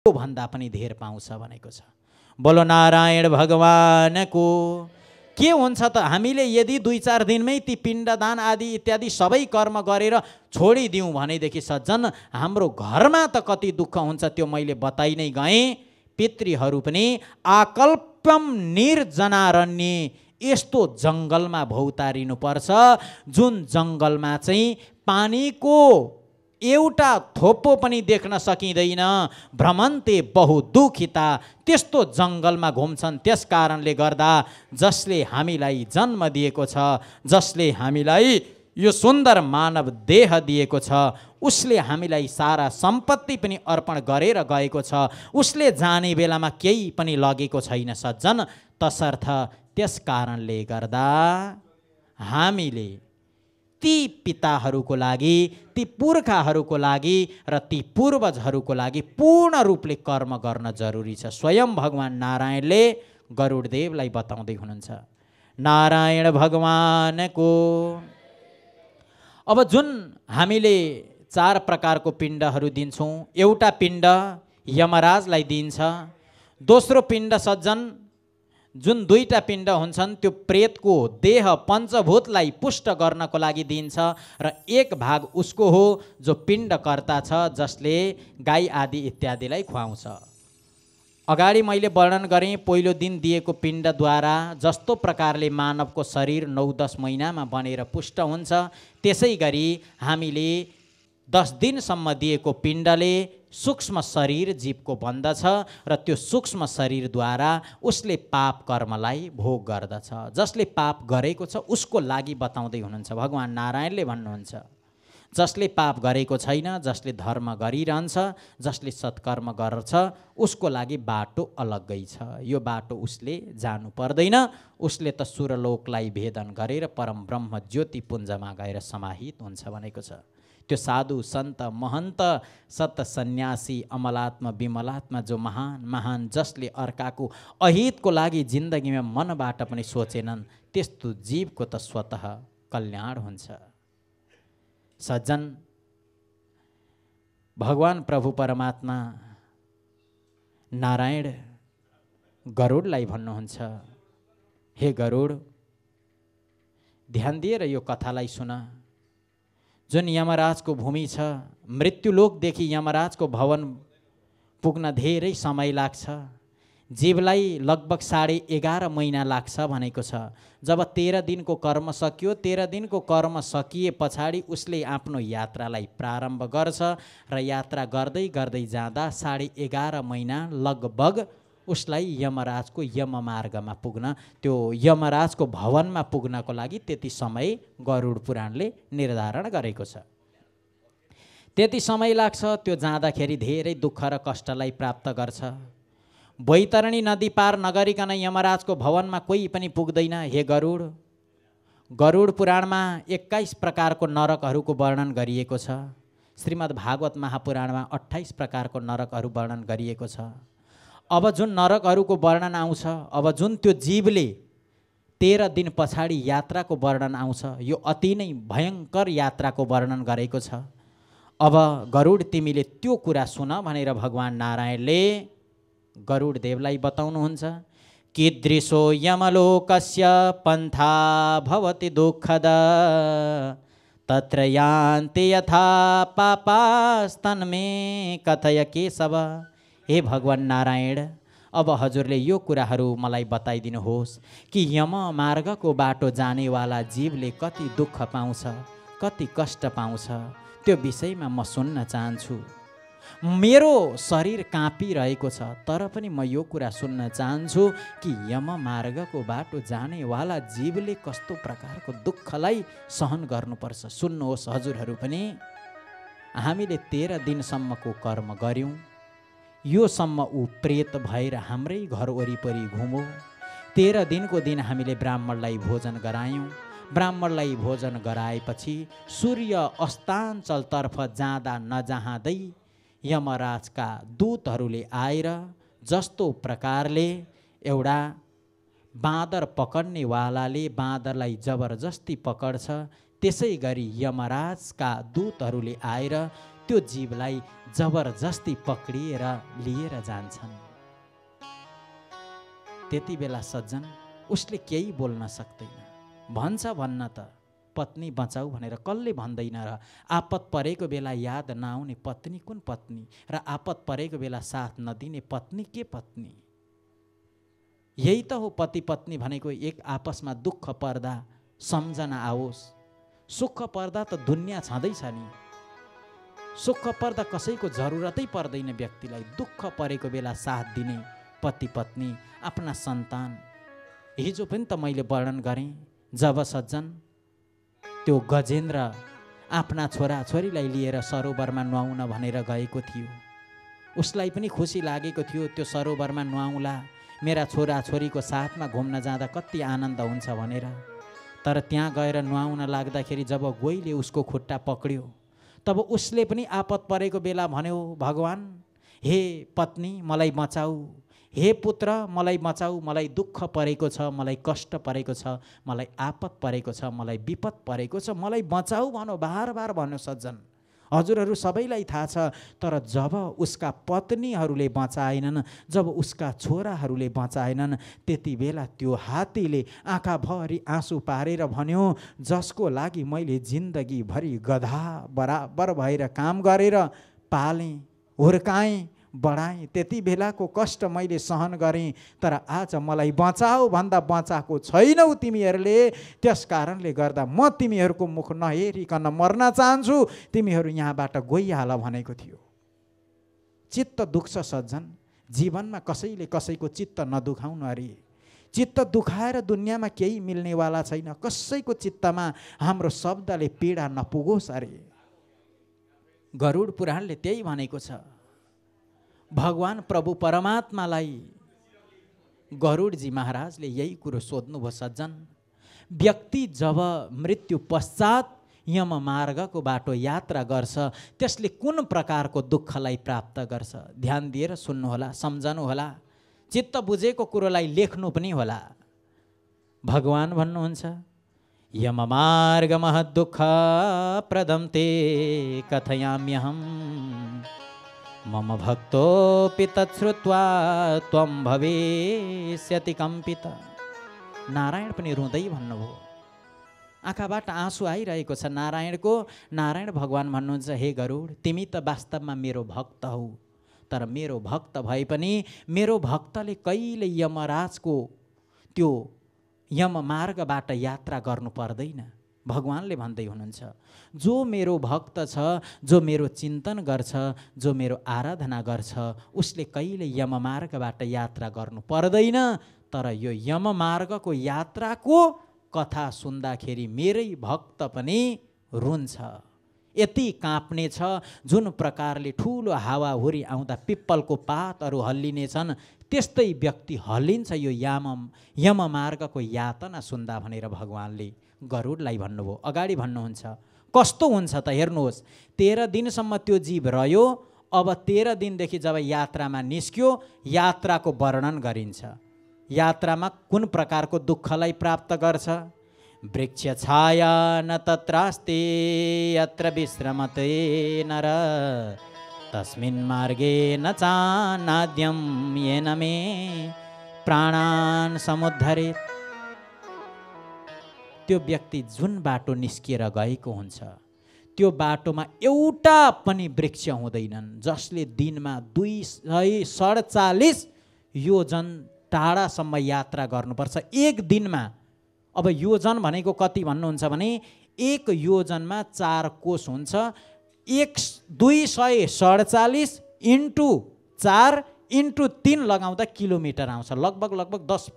त्यो भन्दा पनि धेर पाउँछ भनेको छ। बोलो नारायण भगवानको। के हुन्छ त हामीले यदि 2-4 दिनमै ती पिण्डदान आदि इत्यादि सबै कर्म गरेर छोडिदिउँ भनेदेखि सज्जन हाम्रो घरमा त कति दुःख हुन्छ त्यो मैले बताइ नै गएँ। पितृहरू पनि आकल्पम निर्जनारण्य यस्तो जङ्गलमा भौतारिनु पर्छ जुन जङ्गलमा चाहिँ पानीको एउटा थोपो पनि देख्न सकिँदैन। भ्रमन्ते बहुदुखिता त्यस्तो जङ्गलमा घुम्छन्। त्यस कारणले गर्दा जसले हामीलाई जन्म दिएको छ, जसले हामीलाई यो सुन्दर मानव देह दिएको छ, उसले हामीलाई सारा सम्पत्ति पनि अर्पण गरेर गएको छ। उसले जाने बेलामा केही पनि लगेको छैन सज्जन। तसर्थ त्यस कारणले गर्दा हामीले ती पिताहरूको लागि, ती पुर्खाहरूको लागि र ती पूर्वजहरूको लागि पूर्ण रूपले कर्म गर्न जरुरी छ। स्वयं भगवान नारायणले गरुडदेवलाई बताउँदै हुनुहुन्छ। नारायण भगवानको। अब जुन हामीले 4 प्रकारको पिण्डहरू दिन्छौँ, एउटा पिण्ड यमराजलाई दिन्छ, दोस्रो पिण्ड सज्जन जुन 2टा पिण्ड हुन्छन् त्यो प्रेतको देह पञ्चभूतलाई पुष्ट गर्नको लागि दिन्छ र 1 भाग उसको हो जो पिण्डकर्ता छ, जसले गाई आदि इत्यादिलाई खुवाउँछ। अगाडि मैले वर्णन गरेँ पहिलो दिन दिएको पिण्डद्वारा जस्तो प्रकारले मानवको शरीर 9-10 महिनामा बनेर पुष्ट हुन्छ, त्यसै गरी हामीले 10 दिनसम्म दिएको पिण्डले सूक्ष्म शरीर जीवको बन्दछ र त्यो सूक्ष्म शरीरद्वारा उसले पाप कर्मलाई भोग गर्दछ। जसले पाप गरेको छ उसको लागि बताउँदै हुनुहुन्छ। भगवान नारायणले भन्नुहुन्छ जसले पाप गरेको छैन, जसले धर्म गरिरहन्छ, जसले सत्कर्म गर्छ, उसको लागि बाटो अलग्गै छ। यो बाटो उसले जानु पर्दैन। उसले त सुरलोकलाई भेदन गरेर परम ब्रह्म ज्योति पुञ्जमा गएर समाहित हुन्छ भनेको छ। त्यो साधु सन्त महन्त सत सन्यासी अमलात्मा विमलात्मा जो महान महान जसले अर्काको अहितको लागि जिन्दगीमा मनबाट पनि सोचेनन्, त्यस्तो जीवको त स्वतः कल्याण हुन्छ। सज्जन भगवान प्रभु परमात्मा नारायण गरुडलाई भन्नुहुन्छ, हे गरुड ध्यान दिएर यो कथालाई सुन। जुन यमराजको भूमि छ, मृत्युलोकदेखि यमराजको भवन पुग्न धेरै समय लाग्छ। जीवलाई लगभग 11.5 महिना लाग्छ भनेको छ। जब 13 दिनको कर्म सकियो, 13 दिनको कर्म सकिए पछाडि उसले आफ्नो यात्रालाई प्रारम्भ गर्छ र यात्रा गर्दै गर्दै जाँदा 11.5 महिना लगभग उसलाई यमराजको यममार्गमा पुग्न, त्यो यमराजको भवनमा पुग्नको लागि त्यति समय गरुड पुराणले निर्धारण गरेको छ। त्यति समय लाग्छ। त्यो जाँदाखेरि धेरै दुःख र कष्टलाई प्राप्त गर्छ। बैतरणी नदी पार नगरिकन यमराजको भवनमा कोही पनि पुग्दैन। हे गरुड, गरुड पुराणमा 21 प्रकारको नरकहरूको वर्णन गरिएको छ। श्रीमद् भागवत महापुराणमा 28 प्रकारको नरकहरू वर्णन गरिएको छ। अब जुन नरकहरूको वर्णन आउँछ, अब जुन त्यो जीवले 13 दिन पछाडि यात्राको वर्णन आउँछ, यो अति नै भयङ्कर यात्राको वर्णन गरेको छ। अब गरुड तिमीले त्यो कुरा सुन भनेर भगवान नारायणले गरुड देवलाई बताउनुहुन्छ। कीदृशो यमलोकस्य पन्था भवति दुःखद तत्र यान्ति यथा पापास्तन्मे कथय केशव। हे भगवान नारायण, अब हजुरले यो कुराहरू मलाई बताइदिनुहोस् कि यम मार्गको बाटो जानेवाला जीवले कति दुःख पाउँछ, कति कष्ट पाउँछ, त्यो विषयमा म सुन्न चाहन्छु। मेरो शरीर काँपिरहेको छ, तर पनि म यो कुरा सुन्न चाहन्छु कि यम मार्गको बाटो जानेवाला जीवले कस्तो प्रकारको दुःखलाई सहन गर्नुपर्छ। सुन्नुहोस् हजुरहरू पनि, हामीले 13 दिनसम्मको कर्म गऱ्यौँ। योसम्म ऊ प्रेत भएर हाम्रै घर वरिपरि घुमो। 13 दिनको दिन हामीले ब्राह्मणलाई भोजन गरायौँ। ब्राह्मणलाई भोजन गराएपछि सूर्य अस्ताञ्चलतर्फ जाँदा नजाँदै यमराजका दूतहरूले आएर जस्तो प्रकारले एउटा बाँदर पकड्नेवालाले बाँदरलाई जबरजस्ती पकड्छ, त्यसै गरी यमराजका दूतहरूले आएर त्यो जीवलाई जबरजस्ती पक्रिएर लिएर जान्छन्। त्यति बेला सज्जन उसले केही बोल्न सक्दैन। भन्छ भन्न त, पत्नी बचाऊ भनेर कसले भन्दैन र? आपत परेको बेला याद नआउने पत्नी कुन पत्नी, र आपत परेको बेला साथ नदिने पत्नी के पत्नी? यही त हो पति पत्नी भनेको। एक आपसमा दुःख पर्दा सम्झना आओस्। सुख पर्दा त दुनियाँ छँदैछ नि। सुख पर्दा कसैको जरुरतै पर्दैन व्यक्तिलाई। दुःख परेको बेला साथ दिने पति पत्नी, आफ्ना सन्तान। हिजो पनि त मैले वर्णन गरेँ, जब सज्जन त्यो गजेन्द्र आफ्ना छोरा छोरीलाई लिएर सरोवरमा नुहाउन भनेर गएको थियो। उसलाई पनि खुसी लागेको थियो, त्यो सरोवरमा नुहाउला, मेरा छोरा छोरीको साथमा घुम्न जाँदा कति आनन्द हुन्छ भनेर। तर त्यहाँ गएर नुहाउन लाग्दाखेरि जब गोहीले उसको खुट्टा पक्रियो, तब उसले पनि आपत परेको बेला भन्यो, भगवान हे पत्नी मलाई बचाऊ, हे पुत्र मलाई बचाऊ, मलाई दुःख परेको छ, मलाई कष्ट परेको छ, मलाई आपत परेको छ, मलाई विपद परेको छ, मलाई बचाऊ भनो, बार बार भन्यो सज्जन। हजुरहरू सबैलाई थाहा छ। तर जब उसका पत्नीहरूले बचाएनन्, जब उसका छोराहरूले बचाएनन्, त्यति बेला त्यो हात्तीले आँखाभरि आँसु पारेर भन्यो, जसको लागि मैले जिन्दगीभरि गधा बराबर भएर काम गरेर पालेँ, हुर्काएँ, बढाएँ, त्यति बेलाको कष्ट मैले सहन गरेँ, तर आज मलाई बचाऊ भन्दा बचाएको छैनौ तिमीहरूले। त्यस कारणले गर्दा म तिमीहरूको मुख नहेरिकन मर्न चाहन्छु, तिमीहरू यहाँबाट गइहाल भनेको थियो। चित्त दुख्छ सज्जन। जीवनमा कसैले कसैको चित्त नदुखाउनु अरे। चित्त दुखाएर दुनियाँमा केही मिल्नेवाला छैन। कसैको चित्तमा हाम्रो शब्दले पीडा नपुगोस् अरे। गरुड पुराणले त्यही भनेको छ। भगवान प्रभु परमात्मालाई गरुडजी महाराजले यही कुरो सोध्नुभयो, सज्जन व्यक्ति जब मृत्यु पश्चात यम मार्गको बाटो यात्रा गर्छ, त्यसले कुन प्रकारको दुःखलाई प्राप्त गर्छ? ध्यान दिएर सुन्नुहोला, सम्झनुहोला, चित्त बुझेको कुरोलाई लेख्नु पनि होला। भगवान भन्नुहुन्छ, यम मार्ग महत् दुःख प्रदं ते कथयाम्यहम्, मम भक्तोऽपि तच्छ्रुत्वा त्वं भविष्यति कम्पित। नारायण पनि रुँदै भन्नुभयो, आँखाबाट आँसु आइरहेको छ नारायणको। नारायण भगवान भन्नुहुन्छ, हे गरुड तिमी त वास्तवमा मेरो भक्त हौ, तर मेरो भक्त भए पनि मेरो भक्तले कहिले यमराजको त्यो यम मार्गबाट यात्रा गर्नु पर्दैन। भगवानले भन्दै हुनुहुन्छ, जो मेरो भक्त छ, जो मेरो चिन्तन गर्छ, जो मेरो आराधना गर्छ, उसले कहिले यम मार्गबाट यात्रा गर्नु पर्दैन। तर यो यम मार्गको यात्राको कथा सुन्दाखेरि मेरै भक्त पनि रुन्छ। यति काँप्ने छ, जुन प्रकारले ठुलो हावाहुरी आउँदा पिप्पलको पातहरू हल्लिनेछन्, त्यस्तै व्यक्ति हल्लिन्छ यो यम मार्गको यातना सुन्दा भनेर भगवानले गरुडलाई भन्नुभयो। अगाडि भन्नुहुन्छ, कस्तो हुन्छ त हेर्नुहोस्, 13 दिनसम्म त्यो जीव रह्यो। अब 13 दिनदेखि जब यात्रामा निस्क्यो, यात्राको वर्णन गरिन्छ। यात्रामा कुन प्रकारको दुःखलाई प्राप्त गर्छ? वृक्ष छाया न तत्रास्ति यत्र विश्रमते नर, तस्मिन् मार्गे न चानाद्यं येन मे प्राणान् समुद्धरेत्। त्यो व्यक्ति जुन बाटो निस्किएर गएको हुन्छ, त्यो बाटोमा एउटा पनि वृक्ष हुँदैनन्, जसले दिनमा 247 योजन टाढासम्म यात्रा गर्नुपर्छ एक दिनमा। अब योजन भनेको कति भन्नुहुन्छ भने, एक योजनमा 4 कोस हुन्छ। 247 इन्टु 4 इन्टु 3 लगाउँदा किलोमिटर आउँछ। लगभग 10,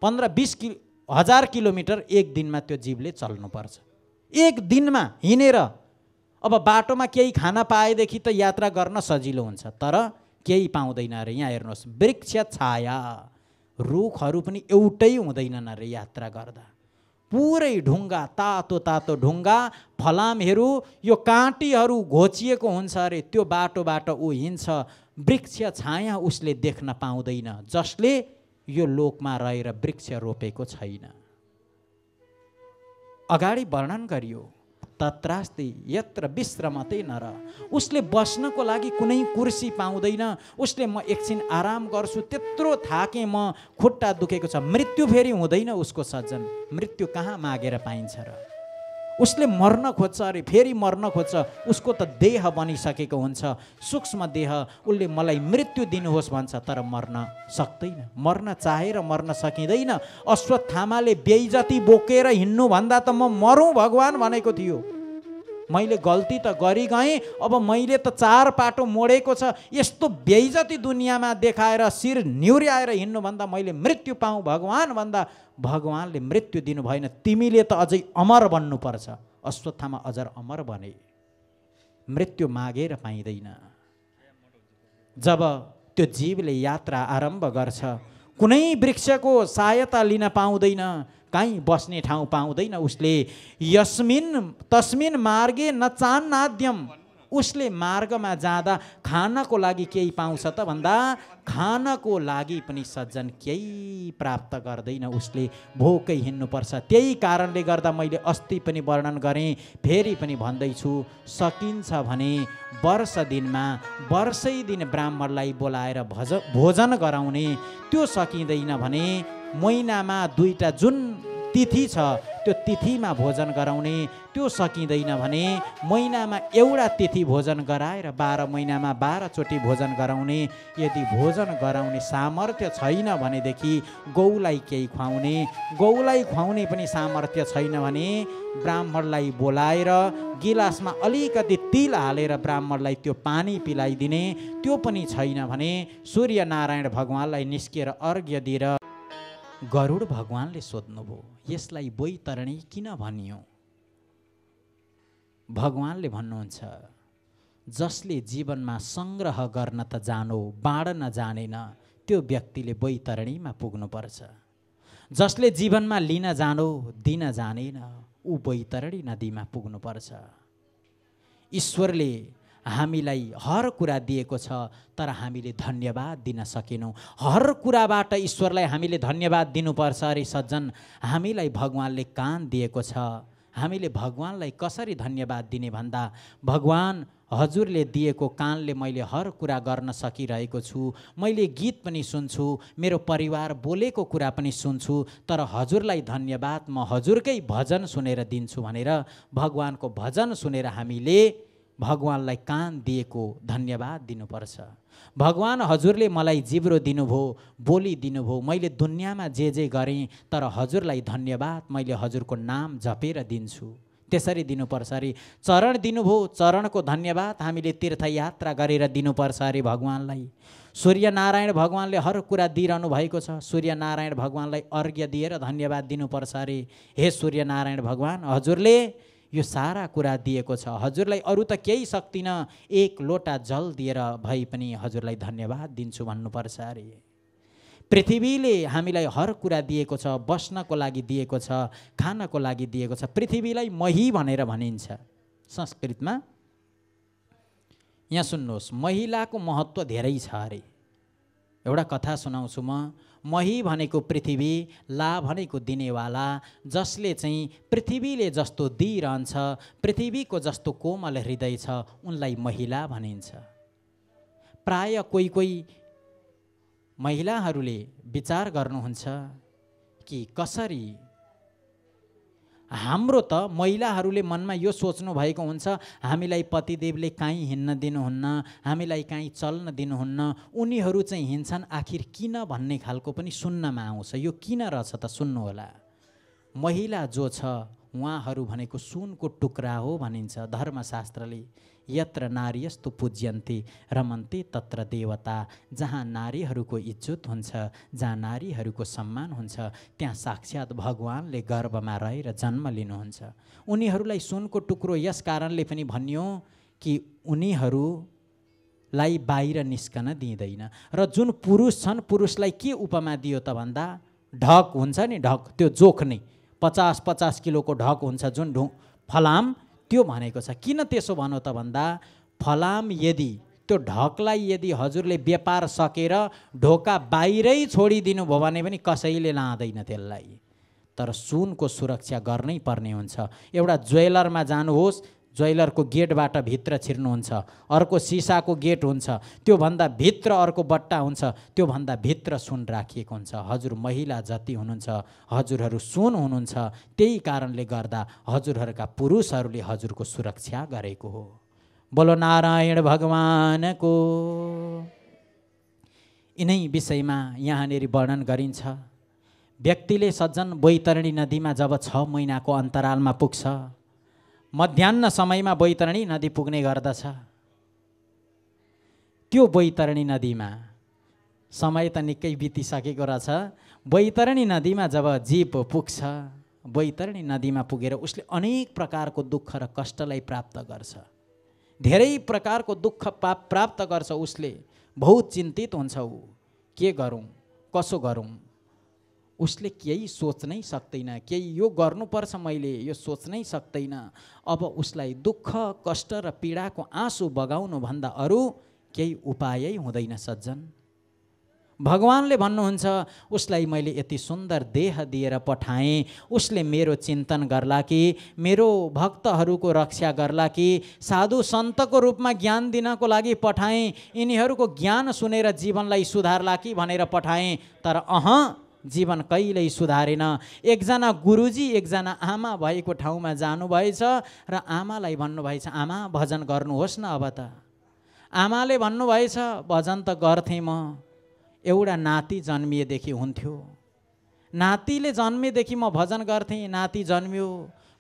15, 20 हजार किलोमिटर एक दिनमा त्यो जीवले चल्नुपर्छ, एक दिनमा हिँडेर। अब बाटोमा केही खाना पाएदेखि त यात्रा गर्न सजिलो हुन्छ, तर केही पाउँदैन अरे। यहाँ हेर्नुहोस्, वृक्ष छाया, रुखहरू पनि एउटै हुँदैनन् अरे यात्रा गर्दा। पुरै ढुङ्गा, तातो तातो ढुङ्गा, फलामहरू, यो काँटीहरू घोचिएको हुन्छ अरे। त्यो बाटोबाट ऊ हिँड्छ, वृक्ष छाया उसले देख्न पाउँदैन, जसले यो लोकमा रहेर वृक्ष रोपेको छैन। अगाडि वर्णन गरियो, तत्रास्ति यत्र विश्रमते नर। उसले बस्नको लागि कुनै कुर्सी पाउँदैन। उसले म एकछिन आराम गर्छु त्यत्रो थाकेँ म, खुट्टा दुखेको छ। मृत्यु फेरि हुँदैन उसको सज्जन। मृत्यु कहाँ मागेर पाइन्छ र? उसले मर्न खोज्छ अरे, फेरि मर्न खोज्छ। उसको त देह बनिसकेको हुन्छ, सूक्ष्म देह। उसले मलाई मृत्यु दिनुहोस् भन्छ तर मर्न सक्दैन। मर्न चाहेर मर्न सकिँदैन। अश्वत्थामाले बेइज्जती बोकेर हिँड्नुभन्दा त म मरौँ भगवान् भनेको थियो। मैले गल्ती त गरी गएँ, अब मैले त 4 पाटो मोडेको छ। यस्तो बेइज्जती दुनियाँमा देखाएर शिर निहुर्याएर हिँड्नुभन्दा मैले मृत्यु पाऊँ भगवान् भन्दा भगवानले मृत्यु दिनु भएन। तिमीले त अझै अमर बन्नुपर्छ। अश्वत्थामा अझ अमर बने। मृत्यु मागेर पाइँदैन। जब त्यो जीवले यात्रा आरम्भ गर्छ, कुनै वृक्षको सहायता लिन पाउँदैन, कहीँ बस्ने ठाउँ पाउँदैन। उसले यस्मिन् तस्मिन् मार्गे न चान्नाद्यम। उसले मार्गमा जाँदा खानको लागि केही पाउँछ त भन्दा खानको लागि पनि सज्जन केही प्राप्त गर्दैन। उसले भोकै हिँड्नुपर्छ। त्यही कारणले गर्दा मैले अस्ति पनि वर्णन गरेँ, फेरि पनि भन्दैछु, सकिन्छ भने वर्ष दिनमा वर्षै दिन ब्राह्मणलाई बोलाएर भोजन गराउने। त्यो सकिँदैन भने महिनामा 2टा जुन तिथि छ त्यो तिथिमा भोजन गराउने। त्यो सकिँदैन भने महिनामा एउटा तिथि भोजन गराएर 12 महिनामा 12 चोटि भोजन गराउने। यदि भोजन गराउने सामर्थ्य छैन भनेदेखि गौलाई केही खुवाउने। गौलाई खुवाउने पनि सामर्थ्य छैन भने ब्राह्मणलाई बोलाएर गिलासमा अलिकति तिल हालेर ब्राह्मणलाई त्यो पानी पिलाइदिने। त्यो पनि छैन भने सूर्यनारायण भगवानलाई निस्किएर अर्घ्य दिएर गरुड भगवानले सोध्नुभयो, यसलाई बैतरणी किन भनियो? भगवानले भन्नुहुन्छ, जसले जीवनमा सङ्ग्रह गर्न त जानो बाँड्न जानेन त्यो व्यक्तिले बैतरणीमा पुग्नुपर्छ। जसले जीवनमा लिन जानो दिन जानेन ऊ बैतरणी नदीमा पुग्नुपर्छ। ईश्वरले हामीलाई हर कुरा दिएको छ तर हामीले धन्यवाद दिन सकेनौँ। हर कुराबाट ईश्वरलाई हामीले धन्यवाद दिनुपर्छ अरे सज्जन। हामीलाई भगवानले कान दिएको छ, हामीले भगवानलाई कसरी धन्यवाद दिने भन्दा भगवान हजुरले दिएको कानले मैले हर कुरा गर्न सकिरहेको छु। मैले गीत पनि सुन्छु, मेरो परिवार बोलेको कुरा पनि सुन्छु, तर हजुरलाई धन्यवाद म हजुरकै भजन सुनेर दिन्छु भनेर भगवानको भजन सुनेर हामीले भगवानलाई कान दिएको धन्यवाद दिनुपर्छ। भगवान हजुरले मलाई जिब्रो दिनुभयो, बोली दिनुभयो, मैले दुनियाँमा जे गरेँ तर हजुरलाई धन्यवाद मैले हजुरको नाम जपेर दिन्छु। त्यसरी दिनुपर्छ अरे। चरण दिनुभयो, चरणको धन्यवाद हामीले तीर्थयात्रा गरेर दिनुपर्छ अरे भगवानलाई। सूर्यनारायण भगवानले हर कुरा दिइरहनु भएको छ। सूर्यनारायण भगवानलाई अर्घ्य दिएर धन्यवाद दिनुपर्छ अरे। हे सूर्यनारायण भगवान, हजुरले यो सारा कुरा दिएको छ, हजुरलाई अरू त केही सक्दिनँ, 1 लोटा जल दिएर भए पनि हजुरलाई धन्यवाद दिन्छु भन्नुपर्छ अरे। पृथ्वीले हामीलाई हर कुरा दिएको छ, बस्नको लागि दिएको छ, खानको लागि दिएको छ। पृथ्वीलाई मही भनेर भनिन्छ संस्कृतमा। यहाँ सुन्नुहोस्, महिलाको महत्त्व धेरै छ अरे। एउटा कथा सुनाउँछु म। मही भनेको पृथ्वी, ला भनेको दिनेवाला, जसले चाहिँ पृथ्वीले जस्तो दिइरहन्छ, पृथ्वीको जस्तो कोमल हृदय छ, उनलाई महिला भनिन्छ। प्राय कोही महिलाहरूले विचार गर्नुहुन्छ कि कसरी हाम्रो त महिलाहरूले मनमा यो सोच्नु भएको हुन्छ, हामीलाई पतिदेवले काहीँ हिँड्न दिनुहुन्न, हामीलाई काहीँ चल्न दिनुहुन्न, उनीहरू चाहिँ हिँड्छन् आखिर किन भन्ने खालको पनि सुन्नमा आउँछ। यो किन रहेछ त सुन्नुहोला। महिला जो छ उहाँहरू भनेको सुनको टुक्रा हो भनिन्छ धर्मशास्त्रले। यत्र नारीयस्तु पूज्यन्ते रमन्ते तत्र देवता। जहाँ नारीहरूको इज्जत हुन्छ, जहाँ नारीहरूको सम्मान हुन्छ, त्यहाँ साक्षात भगवानले गर्भमा रहेर जन्म लिनुहुन्छ। उनीहरूलाई सुनको टुक्रो यस कारणले पनि भनियो कि उनीहरूलाई बाहिर निस्कन दिँदैन। र जुन पुरुष छन्, पुरुषलाई के उपमा दियो त भन्दा ढक हुन्छ नि, ढक, त्यो जोख्ने 50-50 किलोको ढक हुन्छ जुन फलाम, त्यो भनेको छ। किन त्यसो भनौँ त भन्दा फलाम यदि त्यो ढकलाई यदि हजुरले व्यापार सकेर ढोका बाहिरै छोडिदिनु भयो भने पनि कसैले लाँदैन त्यसलाई। तर सुनको सुरक्षा गर्नै पर्ने हुन्छ। एउटा ज्वेलरमा जानुहोस्, ज्वेलरको गेटबाट भित्र छिर्नुहुन्छ, अर्को सिसाको गेट हुन्छ, त्योभन्दा भित्र अर्को बट्टा हुन्छ, त्योभन्दा भित्र सुन राखिएको हुन्छ। हजुर महिला जति हुनुहुन्छ हजुरहरू सुन हुनुहुन्छ, त्यही कारणले गर्दा हजुरहरूका पुरुषहरूले हजुरको सुरक्षा गरेको हो। बोलो नारायण भगवानको। यिनै विषयमा यहाँनिर वर्णन गरिन्छ। व्यक्तिले सज्जन बैतरणी नदीमा जब 6 महिनाको अन्तरालमा पुग्छ, मध्याह्न समयमा बैतरणी नदी पुग्ने गर्दछ। त्यो बैतरणी नदीमा समय त निकै बितिसकेको रहेछ। बैतरणी नदीमा जब जीव पुग्छ, बैतरणी नदीमा पुगेर उसले अनेक प्रकारको दुःख र कष्टलाई प्राप्त गर्छ, धेरै प्रकारको दुःख प्राप्त गर्छ। उसले बहुत चिन्तित हुन्छ। ऊ के गरौँ, कसो गरौँ, उसले केही सोच्नै सक्दैन। केही यो गर्नुपर्छ मैले, यो सोच्नै सक्दैन। अब उसलाई दुःख कष्ट र पीडाको आँसु बगाउनुभन्दा अरू केही उपायै हुँदैन सज्जन। भगवानले भन्नुहुन्छ उसलाई मैले यति सुन्दर देह दिएर पठाएँ, उसले मेरो चिन्तन गर्ला कि, मेरो भक्तहरूको रक्षा गर्ला कि, साधु सन्तको रूपमा ज्ञान दिनको लागि पठाएँ, यिनीहरूको ज्ञान सुनेर जीवनलाई सुधार्ला कि भनेर पठाएँ। तर जीवन कहिल्यै सुधारेन। एकजना गुरुजी एकजना आमा भएको ठाउँमा जानुभएछ र आमालाई भन्नुभएछ आमा भजन गर्नुहोस् न। अब त आमाले भन्नुभएछ भजन त गर्थेँ म, एउटा नाति जन्मिएदेखि हुन्थ्यो, नातिले जन्मेदेखि म भजन गर्थेँ, नाति जन्मियो,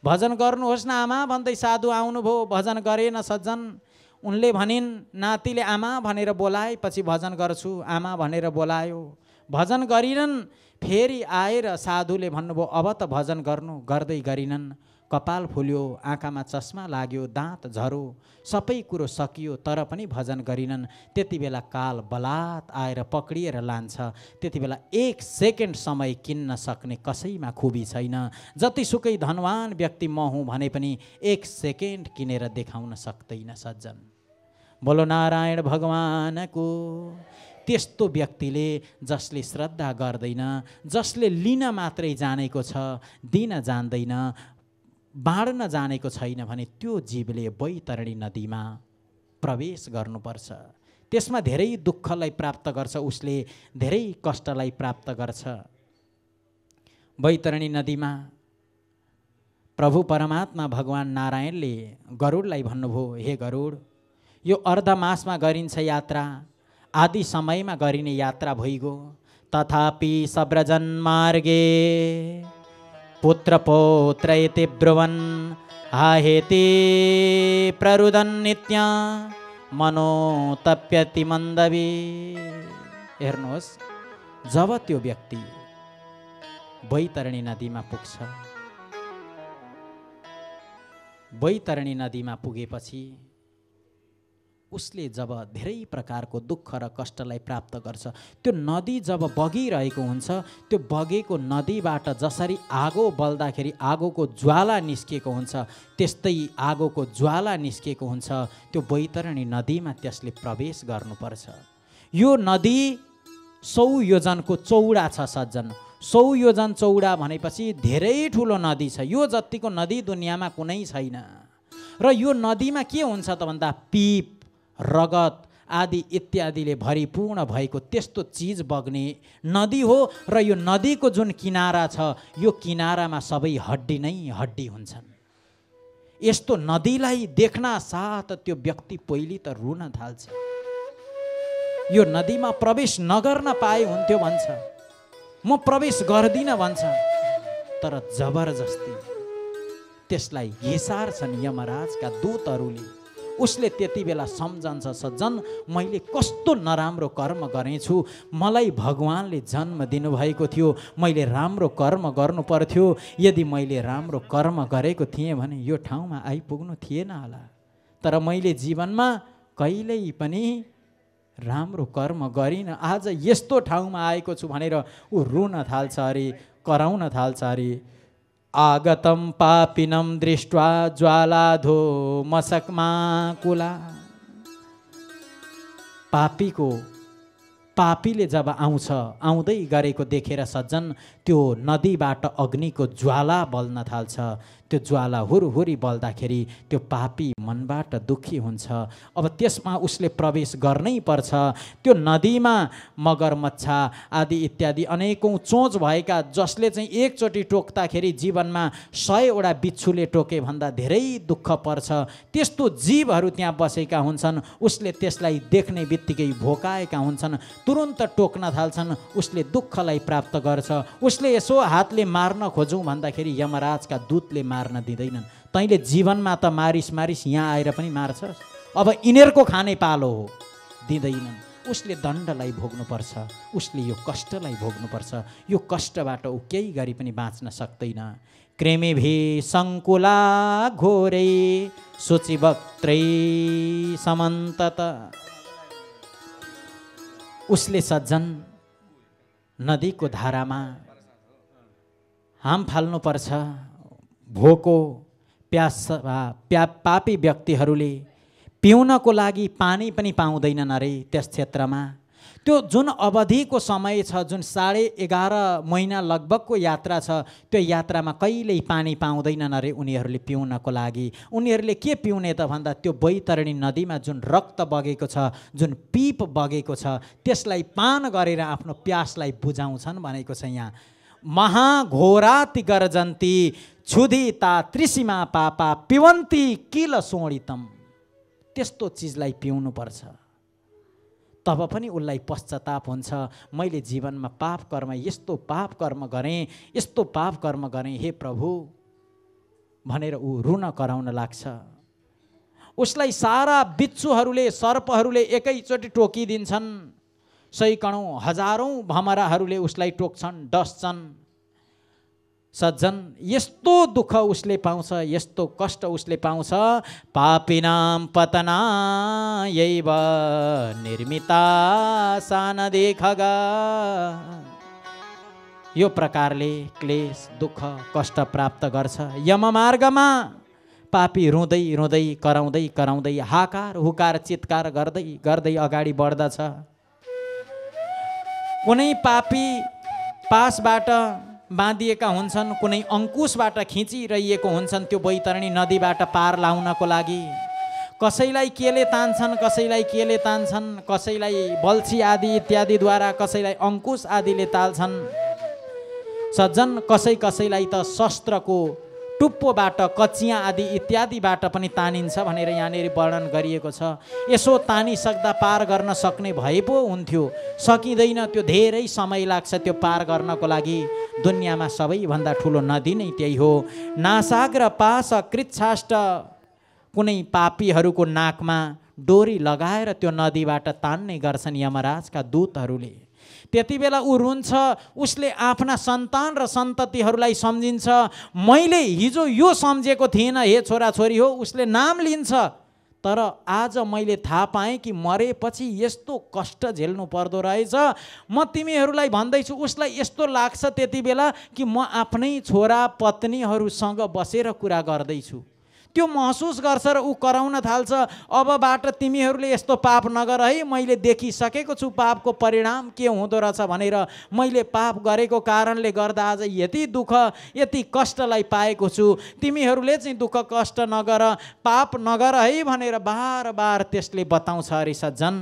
भजन गर्नुहोस् न आमा भन्दै साधु आउनुभयो, भजन गरेन सज्जन। उनले भनिन्, नातिले आमा भनेर बोलाएपछि भजन गर्छु, आमा भनेर बोलायो, भजन गरिनन्। फेरि आएर साधुले भन्नुभयो अब त भजन गर्नु, गर्दै गरिनन्। कपाल फुल्यो, आँखामा चस्मा लाग्यो, दाँत झरो, सबै कुरो सकियो, तर पनि भजन गरिनन्। त्यति बेला काल बलात् आएर पक्रिएर लान्छ। त्यति बेला 1 सेकेन्ड समय किन्न सक्ने कसैमा खुबी छैन। जतिसुकै धनवान व्यक्ति म हुँ भने पनि 1 सेकेन्ड किनेर देखाउन सक्दैन सज्जन। बोलो नारायण भगवानको। त्यस्तो व्यक्तिले जसले श्रद्धा गर्दैन, जसले लिन मात्रै जानेको छ, दिन जान्दैन, बाँड्न जानेको छैन भने त्यो जीवले बैतरणी नदीमा प्रवेश गर्नुपर्छ। त्यसमा धेरै दुःखलाई प्राप्त गर्छ, उसले धेरै कष्टलाई प्राप्त गर्छ। बैतरणी नदीमा प्रभु परमात्मा भगवान नारायणले गरुडलाई भन्नुभयो, हे गरुड, यो अर्धमासमा गरिन्छ यात्रा, आदि समयमा गरिने यात्रा भइगयो। तथापि सब्रजन मार्गे पुत्र पौत्रैति ब्रुवन् हाहेति प्ररुदन् नित्य मनोतप्यति मन्दवी। हेर्नुहोस्, जब त्यो व्यक्ति बैतरणी नदीमा पुग्छ, बैतरणी नदीमा पुगेपछि उसले जब धेरै प्रकारको दुःख र कष्टलाई प्राप्त गर्छ, त्यो नदी जब बगिरहेको हुन्छ, त्यो बगेको नदीबाट जसरी आगो बल्दाखेरि आगोको ज्वाला निस्किएको हुन्छ, त्यस्तै आगोको ज्वाला निस्किएको हुन्छ। त्यो बैतरणी नदीमा त्यसले प्रवेश गर्नुपर्छ। यो नदी 100 योजनको चौडा छ सज्जन। 100 योजन चौडा भनेपछि धेरै ठुलो नदी छ। यो जतिको नदी दुनियाँमा कुनै छैन। र यो नदीमा के हुन्छ त भन्दा पिप, रगत आदि इत्यादिले भरिपूर्ण भएको त्यस्तो चिज बग्ने नदी हो। र यो नदीको जुन किनारा छ, यो किनारामा सबै हड्डी नै हड्डी हुन्छन्। यस्तो नदीलाई देख्न साथ त्यो व्यक्ति पहिले त रुन थाल्छ। यो नदीमा प्रवेश नगर्न पाए हुन्थ्यो भन्छ, म प्रवेश गर्दिनँ भन्छ। तर जबरजस्ती त्यसलाई घिसार्छन् यमराजका दूतहरूले। उसले त्यति बेला सम्झन्छ, सज्जन मैले कस्तो नराम्रो कर्म गरेछु, मलाई भगवानले जन्म दिनुभएको थियो, मैले राम्रो कर्म गर्नु पर्थ्यो। यदि मैले राम्रो कर्म गरेको थिएँ भने यो ठाउँमा आइपुग्नु थिएन होला। तर मैले जीवनमा कहिल्यै पनि राम्रो कर्म गरिनँ, आज यस्तो ठाउँमा आएको छु भनेर ऊ रुन थाल्छ अरे, कराउन थाल्छ अरे। आगतम पापिनम दृष्ट्वा ज्वालाधो मशकमा कुला। पापीको पापीले जब आउँछ, आउँदै गरेको देखेर सज्जन त्यो नदीबाट अग्निको ज्वाला बल्न थाल्छ। त्यो ज्वाला हुरहुरी बल्दाखेरि त्यो पापी मनबाट दुःखी हुन्छ। अब त्यसमा उसले प्रवेश गर्नै पर्छ। त्यो नदीमा मगरमच्छा आदि इत्यादि अनेकौँ चोच भएका, जसले चाहिँ एकचोटि टोक्दाखेरि जीवनमा 100वटा बिच्छुले टोके भन्दा धेरै दुःख पर्छ, त्यस्तो जीवहरू त्यहाँ बसेका हुन्छन्। उसले त्यसलाई देख्ने बित्तिकै भोकाएका हुन्छन्, तुरुन्त टोक्न थाल्छन्। उसले दुःखलाई प्राप्त गर्छ। उसले यसो हातले मार्न खोजौँ भन्दाखेरि यमराजका दूतले मार्न दिँदैनन्। तैँले जीवनमा त मारिस यहाँ आएर पनि मार्छस्, अब यिनीहरूको खाने पालो हो, दिँदैनन्। उसले दण्डलाई भोग्नुपर्छ, उसले यो कष्टलाई भोग्नुपर्छ। यो कष्टबाट ऊ केही गरी पनि बाँच्न सक्दैन। कृमिभि सङ्कुला घोरै शुचिवक्त्रै समन्तत। उसले सज्जन नदीको धारामा हाम फाल्नुपर्छ। भोको पापी व्यक्तिहरूले पिउनको लागि पानी पनि पाउँदैनन् अरे त्यस क्षेत्रमा। त्यो जुन अवधिको समय छ, जुन 11.5 महिना लगभगको यात्रा छ, त्यो यात्रामा कहिल्यै पानी पाउँदैनन् अरे उनीहरूले पिउनको लागि। उनीहरूले के पिउने त भन्दा त्यो बैतरणी नदीमा जुन रक्त बगेको छ, जुन पिप बगेको छ, त्यसलाई पान गरेर आफ्नो प्यासलाई बुझाउँछन् भनेको छ यहाँ। महाघोराति गर्जन्ती क्षुधिता त्रिसीमा पापा पिबन्ती किल सोणितम। त्यस्तो चिजलाई पिउनुपर्छ, तब पनि उसलाई पश्चाताप हुन्छ। मैले जीवनमा पाप कर्म, यस्तो पाप कर्म गरेँ, यस्तो पाप कर्म गरेँ, हे प्रभु भनेर ऊ रुन कराउन लाग्छ। उसलाई सारा बिच्छुहरूले, सर्पहरूले एकैचोटि टोकिदिन्छन्। सैकौँ हजारौँ भमराहरूले उसलाई टोक्छन्, डस्छन्। सज्जन यस्तो दुःख उसले पाउँछ, यस्तो कष्ट उसले पाउँछ। पापिनाम पतनायैव निर्मिता सानदे खगा। यो प्रकारले क्लेश, दुःख, कष्ट प्राप्त गर्छ। यममार्गमा पापी रुँदै रुँदै, कराउँदै कराउँदै, हाकार हुकार चित्कार गर्दै गर्दै अगाडि बढ्दछ। कुनै पापी पासबाट बाँधिएका हुन्छन्, कुनै अङ्कुशबाट खिचिरहेको हुन्छन् त्यो बैतरणी नदीबाट पार लाउनको लागि। कसैलाई केले तान्छन्, कसैलाई केले तान्छन्, कसैलाई बल्छी आदि इत्यादिद्वारा, कसैलाई अङ्कुश आदिले ताल्छन्। सज्जन कसैलाई त शस्त्रको टुप्पोबाट, कचिया आदि इत्यादिबाट पनि तानिन्छ भनेर यहाँनिर वर्णन गरिएको छ। यसो तानिसक्दा पार गर्न सक्ने भए पो हुन्थ्यो, सकिँदैन। त्यो धेरै समय लाग्छ त्यो पार गर्नको लागि। दुनियाँमा सबैभन्दा ठुलो नदी नै त्यही हो। नासाग्र पास कृच्छाष्ट। कुनै पापीहरूको नाकमा डोरी लगाएर त्यो नदीबाट तान्ने गर्छन् यमराजका दूतहरूले। त्यति बेला ऊ रुन्छ। उसले आफ्ना सन्तान र सन्ततिहरूलाई सम्झिन्छ। मैले हिजो यो सम्झेको थिइनँ हे छोराछोरी हो। उसले नाम लिन्छ, तर आज मैले थाहा पाएँ कि मरेपछि यस्तो कष्ट झेल्नु पर्दो रहेछ। म तिमीहरूलाई भन्दैछु, उसलाई यस्तो लाग्छ त्यति बेला कि म आफ्नै छोरा पत्नीहरूसँग बसेर कुरा गर्दैछु। त्यो महसुस गर्छ र ऊ कराउन थाल्छ, अबबाट तिमीहरूले यस्तो पाप नगर है। मैले देखिसकेको छु पापको परिणाम के हुँदो रहेछ भनेर। मैले पाप गरेको कारणले गर्दा आज यति दुःख, यति कष्टलाई पाएको छु। तिमीहरूले चाहिँ दुःख कष्ट नगर, पाप नगर है भनेर बार बार त्यसले बताउँछ अरे सज्जन।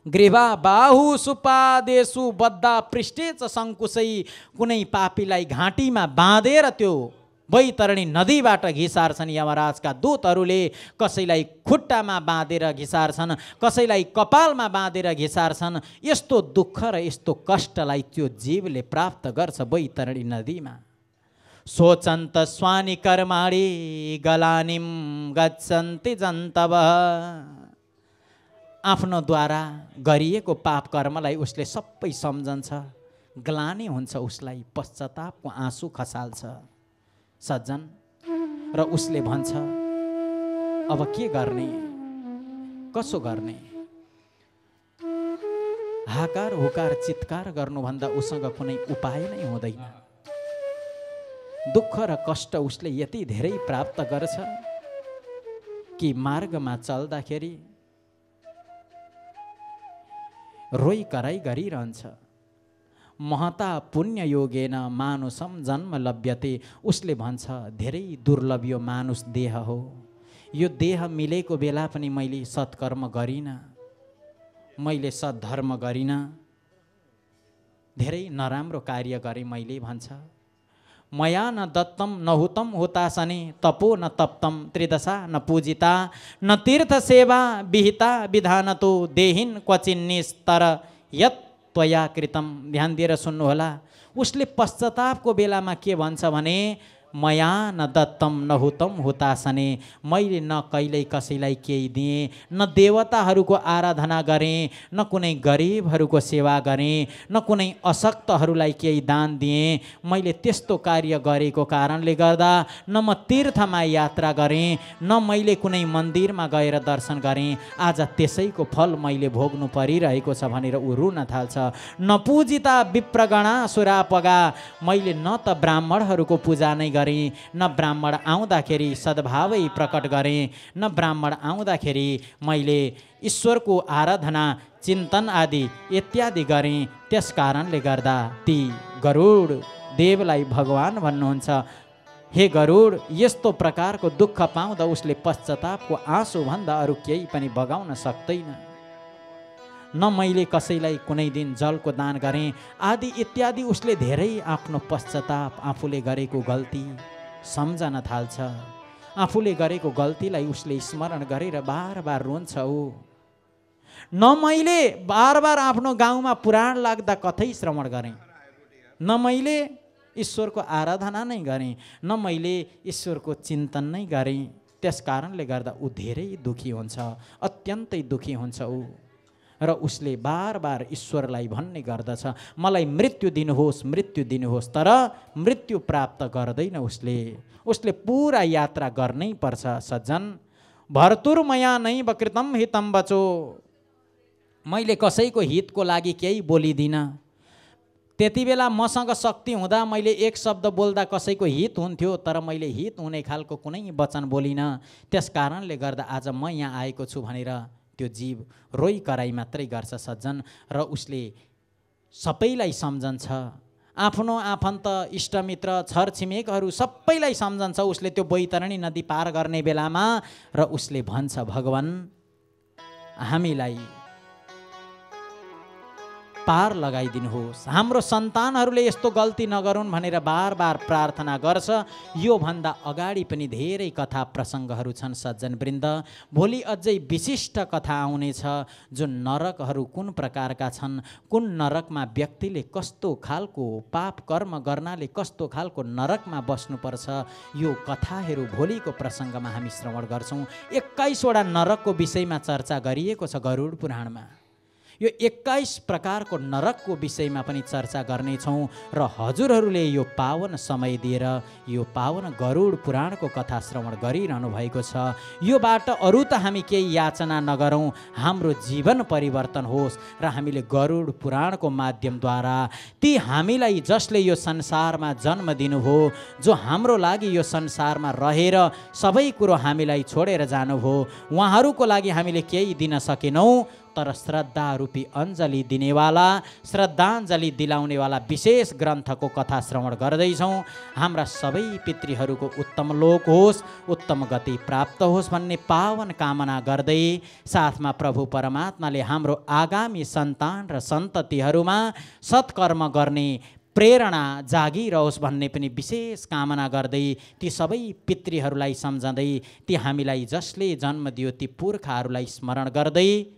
ग्रीवा बाहु सुपादेशु बद्दा पृष्ठे च सङ्कुशै। कुनै पापीलाई घाँटीमा बाँधेर त्यो बैतरणी नदीबाट घिसार्छन् यमराजका दूतहरूले। कसैलाई खुट्टामा बाँधेर घिसार्छन्, कसैलाई कपालमा बाँधेर घिसार्छन्। यस्तो दुःख र यस्तो कष्टलाई त्यो जीवले प्राप्त गर्छ बैतरणी नदीमा। सोचन्त स्वानि कर्माणि गलानिम गच्छन्ति जन्तव। आफ्नो द्वारा गरिएको पाप कर्मलाई उसले सबै सम्झन्छ। ग्लानि हुन्छ उसलाई, पश्चातापको आँसु खसाल्छ सज्जन। र उसले भन्छ, अब के गर्ने, कसो गर्ने। हाकार हुकार चित्कार गर्नुभन्दा उसँग कुनै उपाय नै हुँदैन। दुःख र कष्ट उसले यति धेरै प्राप्त गर्छ कि मार्गमा चल्दाखेरि रोइ कराई गरिरहन्छ। महता पुण्य योगेन मानुषम जन्म लभ्यते, उसले भन्छ धेरै दुर्लभ यो मानुष देह हो। यो देह मिलेको बेला पनि मैले सत्कर्म गरिनँ, मैले सद्धर्म गरिनँ, धेरै नराम्रो कार्य गरेँ मैले भन्छ। मया न दत्तम न हुतम हुतासने, तपो न तप्तम त्रिदशा न पूजिता, न तीर्थ सेवा विहिता विधानतो, देहिन क्वचिन्निस्तर यत् त्वया कृतम। ध्यान दिएर सुन्नुहोला, उसले पश्चातापको बेलामा के भन्छ भने मया न दत्तम न हुतम हुतासने, मैले न कहिल्यै कसैलाई केही दिएँ, न देवताहरूको आराधना गरेँ, न कुनै गरिबहरूको सेवा गरेँ, न कुनै अशक्तहरूलाई केही दान दिएँ। मैले त्यस्तो कार्य गरेको कारणले गर्दा न म तीर्थमा यात्रा गरेँ, न मैले कुनै मन्दिरमा गएर दर्शन गरेँ। आज त्यसैको फल मैले भोग्नु परिरहेको छ भनेर ऊ रुन थाल्छ। न पूजिता विप्रगणा सुरापगा, मैले न त ब्राह्मणहरूको पूजा नै गरेँ, न ब्राह्मण आउँदाखेरि सद्भावै प्रकट गरेँ, न ब्राह्मण आउँदाखेरि मैले ईश्वरको आराधना चिन्तन आदि इत्यादि गरेँ। त्यस कारणले गर्दा ती गरुड देवलाई भगवान भन्नुहुन्छ। हे गरुड, यस्तो प्रकारको दुःख पाउँदा उसले पश्चातापको आँसु भन्दा अरू केही पनि बगाउन सक्दैन। न मैले कसैलाई कुनै दिन जलको दान गरेँ आदि इत्यादि। उसले धेरै आफ्नो पश्चाताप, आफूले गरेको गल्ती सम्झन थाल्छ। आफूले गरेको गल्तीलाई उसले स्मरण गरेर बार बार रुन्छ। ऊ न मैले बार बार आफ्नो गाउँमा पुराण लाग्दा कतै श्रवण गरेँ, न मैले ईश्वरको आराधना नै गरेँ, न मैले ईश्वरको चिन्तन नै गरेँ। त्यस कारणले गर्दा ऊ धेरै दुखी हुन्छ, अत्यन्तै दुखी हुन्छ ऊ। र उसले बार बार ईश्वरलाई भन्ने गर्दछ मलाई मृत्यु दिनुहोस्, मृत्यु दिनुहोस्, तर मृत्यु प्राप्त गर्दैन उसले पुरा यात्रा गर्नै पर्छ। सज्जन, भर्तुर्मया नैव कृतम हितम बचो, मैले कसैको हितको लागि केही बोलिदिनँ। त्यति बेला मसँग शक्ति हुँदा मैले एक शब्द बोल्दा कसैको हित हुन्थ्यो, तर मैले हित हुने खालको कुनै वचन बोलिनँ। त्यस कारणले गर्दा आज म यहाँ आएको छु भनेर त्यो जीव रोइ कराई मात्रै गर्छ। सज्जन, र उसले सबैलाई सम्झन्छ, आफ्नो आफन्त इष्टमित्र छरछिमेकहरू सबैलाई सम्झन्छ उसले त्यो बैतरणी नदी पार गर्ने बेलामा। र उसले भन्छ भगवान हामीलाई पार लगाइदिनुहोस्, हाम्रो सन्तानहरूले यस्तो गल्ती नगरून् भनेर बार बार प्रार्थना गर्छ। यो भन्दा अगाडि पनि धेरै कथा प्रसङ्गहरू छन् सज्जनवृन्द। भोलि अझै विशिष्ट कथा आउनेछ, जो नरकहरू कुन प्रकारका छन्, कुन नरकमा व्यक्तिले कस्तो खालको पाप कर्म गर्नाले कस्तो खालको नरकमा बस्नुपर्छ। यो कथाहरू भोलिको प्रसङ्गमा हामी श्रवण गर्छौँ। 21वटा नरकको विषयमा चर्चा गरिएको छ गरुड पुराणमा। यो 21 प्रकारको नरकको विषयमा पनि चर्चा गर्नेछौँ। र हजुरहरूले यो पावन समय दिएर यो पावन गरुड पुराणको कथा श्रवण गरिरहनु भएको छ। योबाट अरू त हामी केही याचना नगरौँ, हाम्रो जीवन परिवर्तन होस् र हामीले गरुड पुराणको माध्यमद्वारा ती हामीलाई जसले यो संसारमा जन्म दिनुभयो, जो हाम्रो लागि यो संसारमा रहेर सबै कुरो हामीलाई छोडेर जानुभयो, उहाँहरूको लागि हामीले केही दिन सकेनौँ, तर श्रद्धा रूपी अञ्जली दिनेवाला, श्रद्धाञ्जली दिलाउनेवाला विशेष ग्रन्थको कथा श्रवण गर्दैछौँ। हाम्रा सबै पितृहरूको उत्तम लोक होस्, उत्तम गति प्राप्त होस् भन्ने पावन कामना गर्दै, साथमा प्रभु परमात्माले हाम्रो आगामी सन्तान र सन्ततिहरूमा सत्कर्म गर्ने प्रेरणा जागिरहोस् भन्ने पनि विशेष कामना गर्दै, ती सबै पितृहरूलाई सम्झँदै, ती हामीलाई जसले जन्म दियो ती पुर्खाहरूलाई स्मरण गर्दै